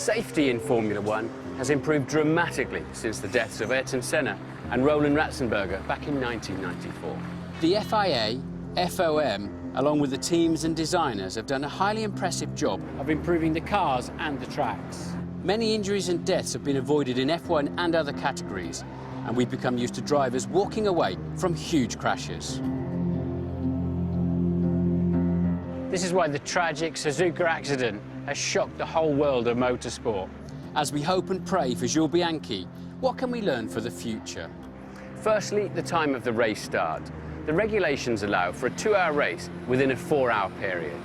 Safety in Formula One has improved dramatically since the deaths of Ayrton Senna and Roland Ratzenberger back in 1994. The FIA, FOM, along with the teams and designers, have done a highly impressive job of improving the cars and the tracks. Many injuries and deaths have been avoided in F1 and other categories, and we've become used to drivers walking away from huge crashes. This is why the tragic Suzuka accident has shocked the whole world of motorsport. As we hope and pray for Jules Bianchi, what can we learn for the future? Firstly, the time of the race start. The regulations allow for a 2-hour race within a 4-hour period.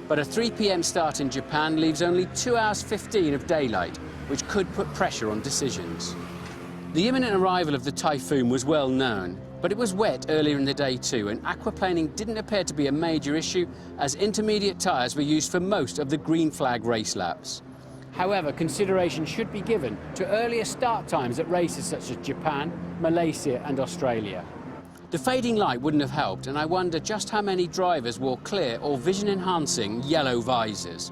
But a 3 p.m. start in Japan leaves only 2 hours 15 of daylight, which could put pressure on decisions. The imminent arrival of the typhoon was well known, but it was wet earlier in the day too, and aquaplaning didn't appear to be a major issue, as intermediate tyres were used for most of the green flag race laps. However, consideration should be given to earlier start times at races such as Japan, Malaysia and Australia. The fading light wouldn't have helped, and I wonder just how many drivers wore clear or vision-enhancing yellow visors.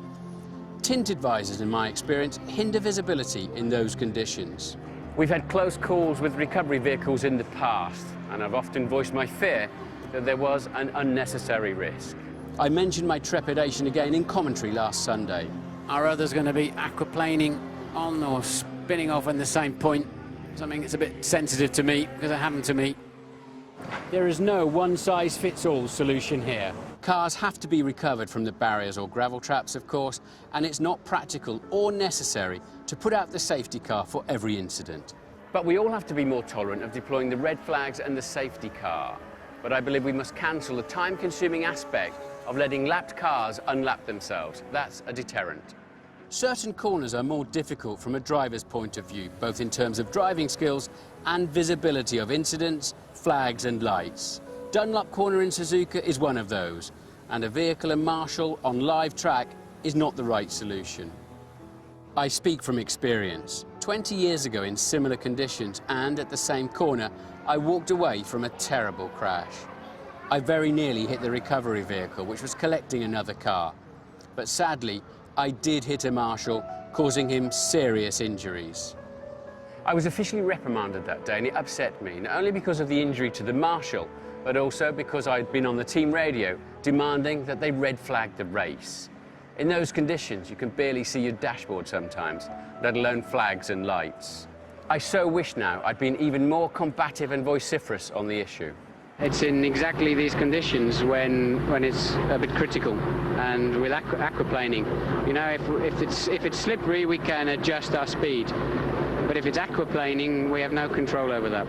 Tinted visors, in my experience, hinder visibility in those conditions. We've had close calls with recovery vehicles in the past, and I've often voiced my fear that there was an unnecessary risk. I mentioned my trepidation again in commentary last Sunday. Are others going to be aquaplaning on or spinning off on the same point? Something that's a bit sensitive to me, because it happened to me. There is no one-size-fits-all solution here. Cars have to be recovered from the barriers or gravel traps, of course, and it's not practical or necessary to put out the safety car for every incident. But we all have to be more tolerant of deploying the red flags and the safety car. But I believe we must cancel the time-consuming aspect of letting lapped cars unlap themselves. That's a deterrent. Certain corners are more difficult from a driver's point of view, both in terms of driving skills and visibility of incidents, flags and lights. Dunlop Corner in Suzuka is one of those, and a vehicle and marshal on live track is not the right solution. I speak from experience. 20 years ago in similar conditions and at the same corner, I walked away from a terrible crash. I very nearly hit the recovery vehicle, which was collecting another car. But sadly, I did hit a marshal, causing him serious injuries. I was officially reprimanded that day, and it upset me, not only because of the injury to the marshal, but also because I'd been on the team radio demanding that they red flag the race. In those conditions, you can barely see your dashboard sometimes, let alone flags and lights. I so wish now I'd been even more combative and vociferous on the issue. It's in exactly these conditions when it's a bit critical, and with aquaplaning, you know, if it's slippery, we can adjust our speed, but if it's aquaplaning, we have no control over that.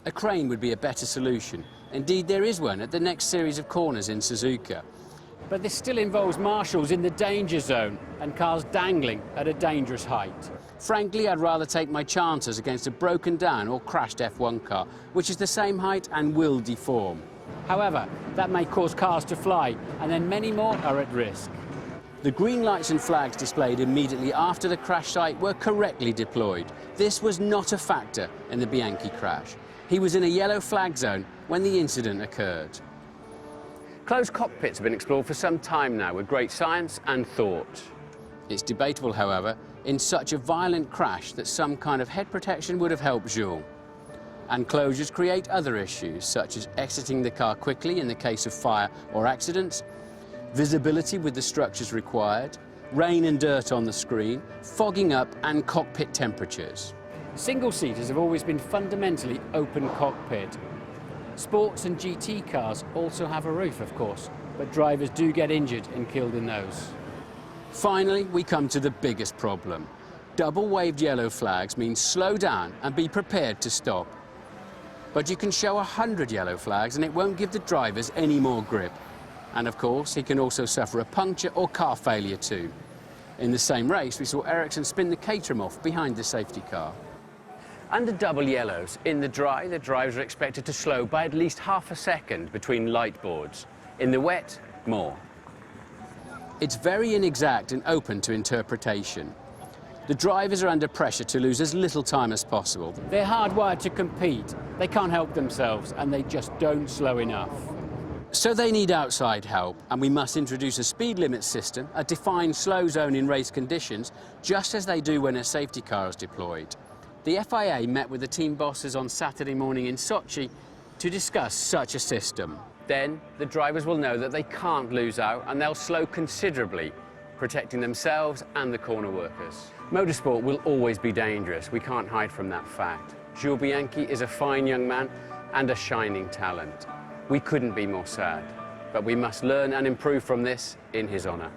A crane would be a better solution. Indeed, there is one at the next series of corners in Suzuka. But this still involves marshals in the danger zone and cars dangling at a dangerous height. Frankly, I'd rather take my chances against a broken down or crashed F1 car, which is the same height and will deform. However, that may cause cars to fly, and then many more are at risk. The green lights and flags displayed immediately after the crash site were correctly deployed. This was not a factor in the Bianchi crash. He was in a yellow flag zone when the incident occurred. Closed cockpits have been explored for some time now with great science and thought. It's debatable, however, in such a violent crash that some kind of head protection would have helped Jules. And closures create other issues, such as exiting the car quickly in the case of fire or accidents, visibility with the structures required, rain and dirt on the screen, fogging up and cockpit temperatures. Single-seaters have always been fundamentally open cockpit. Sports and GT cars also have a roof, of course, but drivers do get injured and killed in those. Finally, we come to the biggest problem. Double-waved yellow flags mean slow down and be prepared to stop. But you can show 100 yellow flags and it won't give the drivers any more grip. And of course, he can also suffer a puncture or car failure too. In the same race, we saw Ericsson spin the Caterham off behind the safety car. Under double yellows, in the dry, the drivers are expected to slow by at least half a second between light boards. In the wet, more. It's very inexact and open to interpretation. The drivers are under pressure to lose as little time as possible. They're hardwired to compete. They can't help themselves, and they just don't slow enough. So they need outside help, and we must introduce a speed limit system, a defined slow zone in race conditions, just as they do when a safety car is deployed. The FIA met with the team bosses on Saturday morning in Sochi to discuss such a system. Then the drivers will know that they can't lose out and they'll slow considerably, protecting themselves and the corner workers. Motorsport will always be dangerous. We can't hide from that fact. Jules Bianchi is a fine young man and a shining talent. We couldn't be more sad, but we must learn and improve from this in his honour.